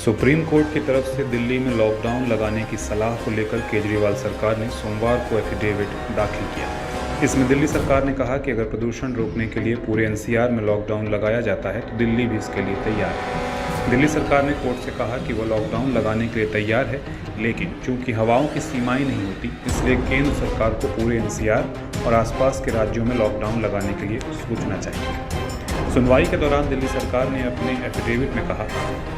Supreme court की तरफ से दिल्ली में लॉकडाउन लगाने की सलाह को लेकर केजरीवाल सरकार ने सोमवार को एफिडेविट दाखिल किया। इसमें दिल्ली सरकार ने कहा कि अगर प्रदूषण रोकने के लिए पूरे एनसीआर में लॉकडाउन लगाया जाता है तो दिल्ली भी इसके लिए तैयार है। दिल्ली सरकार ने कोर्ट से कहा कि वह लॉकडाउन लगाने के लिए तैयार है, लेकिन चूंकि हवाओं की सीमाएं नहीं होती, इसलिए केंद्र सरकार को पूरे एनसीआर और आसपास के राज्यों में लॉकडाउन लगाने के लिए सोचना चाहिए। सुनवाई के दौरान दिल्ली सरकार ने अपने एफिडेविट में कहा,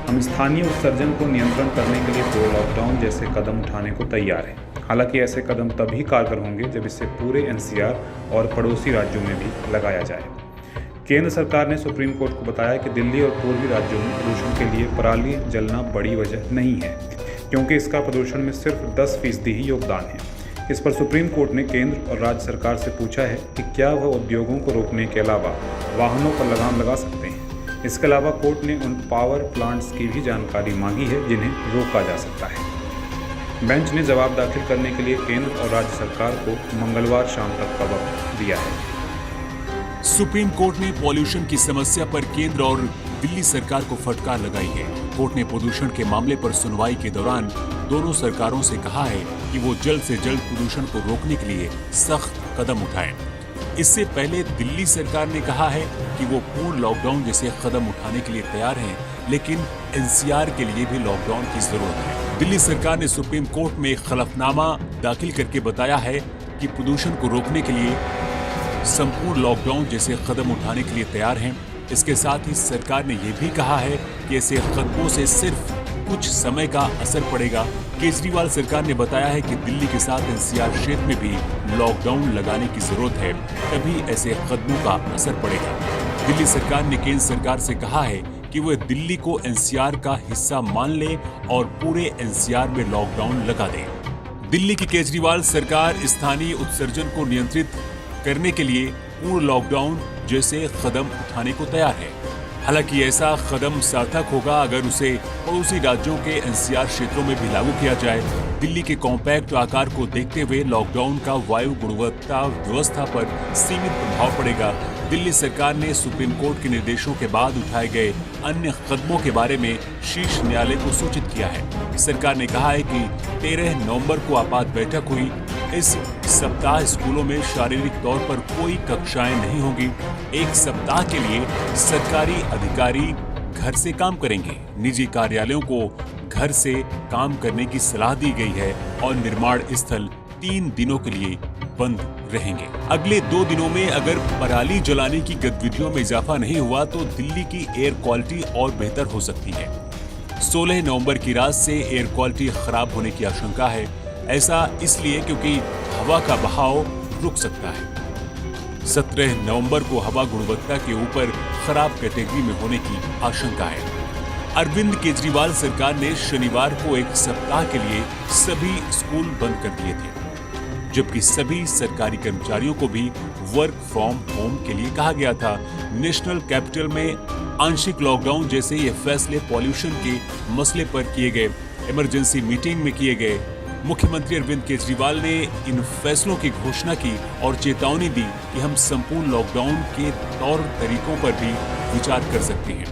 हम स्थानीय उत्सर्जन को नियंत्रण करने के लिए पूरे लॉकडाउन जैसे कदम उठाने को तैयार हैं। हालांकि ऐसे कदम तभी कारगर होंगे जब इसे पूरे एनसीआर और पड़ोसी राज्यों में भी लगाया जाए। केंद्र सरकार ने सुप्रीम कोर्ट को बताया कि दिल्ली और पूर्वी राज्यों में प्रदूषण के लिए पराली जलना बड़ी वजह नहीं है, क्योंकि इसका प्रदूषण में सिर्फ 10% ही योगदान है। इस पर सुप्रीम कोर्ट ने केंद्र और राज्य सरकार से पूछा है कि क्या वह उद्योगों को रोकने के अलावा वाहनों पर लगाम लगा सकते हैं। इसके अलावा कोर्ट ने उन पावर प्लांट्स की भी जानकारी मांगी है जिन्हें रोका जा सकता है। बेंच ने जवाब दाखिल करने के लिए केंद्र और राज्य सरकार को मंगलवार शाम तक का वक्त दिया है। सुप्रीम कोर्ट ने पॉल्यूशन की समस्या पर केंद्र और दिल्ली सरकार को फटकार लगाई है। कोर्ट ने प्रदूषण के मामले पर सुनवाई के दौरान दोनों सरकारों से कहा है कि वो जल्द से जल्द प्रदूषण को रोकने के लिए सख्त कदम उठाएं। इससे पहले दिल्ली सरकार ने कहा है कि वो पूर्ण लॉकडाउन जैसे कदम उठाने के लिए तैयार हैं, लेकिन एनसीआर के लिए भी लॉकडाउन की जरूरत है। दिल्ली सरकार ने सुप्रीम कोर्ट में एक हलफनामा दाखिल करके बताया है कि प्रदूषण को रोकने के लिए संपूर्ण लॉकडाउन जैसे कदम उठाने के लिए तैयार हैं। इसके साथ ही सरकार ने यह भी कहा है कि ऐसे कदमों से सिर्फ कुछ समय का असर पड़ेगा। केजरीवाल सरकार ने बताया है कि दिल्ली के साथ एनसीआर क्षेत्र में भी लॉकडाउन लगाने की जरूरत है, तभी ऐसे कदमों का असर पड़ेगा। दिल्ली सरकार ने केंद्र सरकार से कहा है कि वह दिल्ली को एनसीआर का हिस्सा मान ले और पूरे एनसीआर में लॉकडाउन लगा दे। दिल्ली की केजरीवाल सरकार स्थानीय उत्सर्जन को नियंत्रित करने के लिए पूर्ण लॉकडाउन जैसे कदम उठाने को तैयार है। हालांकि ऐसा कदम सार्थक होगा अगर उसे पड़ोसी राज्यों के एनसीआर क्षेत्रों में भी लागू किया जाए। दिल्ली के कॉम्पैक्ट आकार को देखते हुए लॉकडाउन का वायु गुणवत्ता व्यवस्था पर सीमित प्रभाव पड़ेगा। दिल्ली सरकार ने सुप्रीम कोर्ट के निर्देशों के बाद उठाए गए अन्य कदमों के बारे में शीर्ष न्यायालय को सूचित किया है। सरकार ने कहा है कि 13 नवंबर को आपात बैठक हुई। इस सप्ताह स्कूलों में शारीरिक तौर पर कोई कक्षाएं नहीं होंगी। एक सप्ताह के लिए सरकारी अधिकारी घर से काम करेंगे। निजी कार्यालयों को घर से काम करने की सलाह दी गई है और निर्माण स्थल 3 दिनों के लिए बंद रहेंगे। अगले 2 दिनों में अगर पराली जलाने की गतिविधियों में इजाफा नहीं हुआ तो दिल्ली की एयर क्वालिटी और बेहतर हो सकती है। 16 नवंबर की रात से एयर क्वालिटी खराब होने की आशंका है। ऐसा इसलिए क्योंकि हवा का बहाव रुक सकता है। 17 नवंबर को हवा गुणवत्ता के ऊपर खराब कैटेगरी में होने की आशंका है। अरविंद केजरीवाल सरकार ने शनिवार को एक सप्ताह के लिए सभी स्कूल बंद कर दिए थे, जबकि सभी सरकारी कर्मचारियों को भी वर्क फ्रॉम होम के लिए कहा गया था। नेशनल कैपिटल में आंशिक लॉकडाउन जैसे ये फैसले पॉल्यूशन के मसले पर किए गए। इमरजेंसी मीटिंग में किए गए। मुख्यमंत्री अरविंद केजरीवाल ने इन फैसलों की घोषणा की और चेतावनी दी कि हम संपूर्ण लॉकडाउन के तौर तरीकों पर भी विचार कर सकते हैं।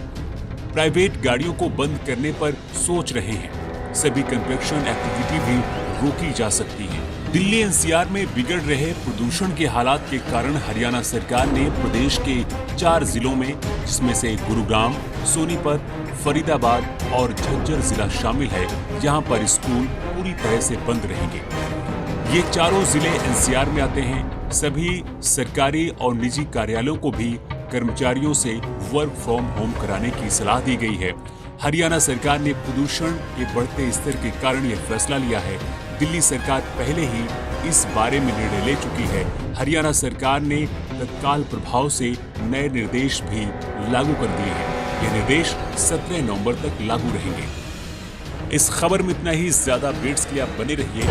प्राइवेट गाड़ियों को बंद करने पर सोच रहे हैं। सभी कंस्ट्रक्शन एक्टिविटी भी रोकी जा सकती है। दिल्ली एनसीआर में बिगड़ रहे प्रदूषण के हालात के कारण हरियाणा सरकार ने प्रदेश के 4 जिलों में, जिसमें से गुरुग्राम, सोनीपत, फरीदाबाद और झज्जर जिला शामिल है, जहां पर स्कूल पूरी तरह से बंद रहेंगे। ये चारों जिले एनसीआर में आते हैं। सभी सरकारी और निजी कार्यालयों को भी कर्मचारियों से वर्क फ्रॉम होम कराने की सलाह दी गई है। हरियाणा सरकार ने प्रदूषण के बढ़ते स्तर के कारण यह फैसला लिया है। दिल्ली सरकार पहले ही इस बारे में निर्णय ले चुकी है। हरियाणा सरकार ने तत्काल प्रभाव से नए निर्देश भी लागू कर दिए हैं। ये निर्देश 17 नवंबर तक लागू रहेंगे। इस खबर में इतना ही। ज्यादा अपडेट्स के लिए आप बने रहिए।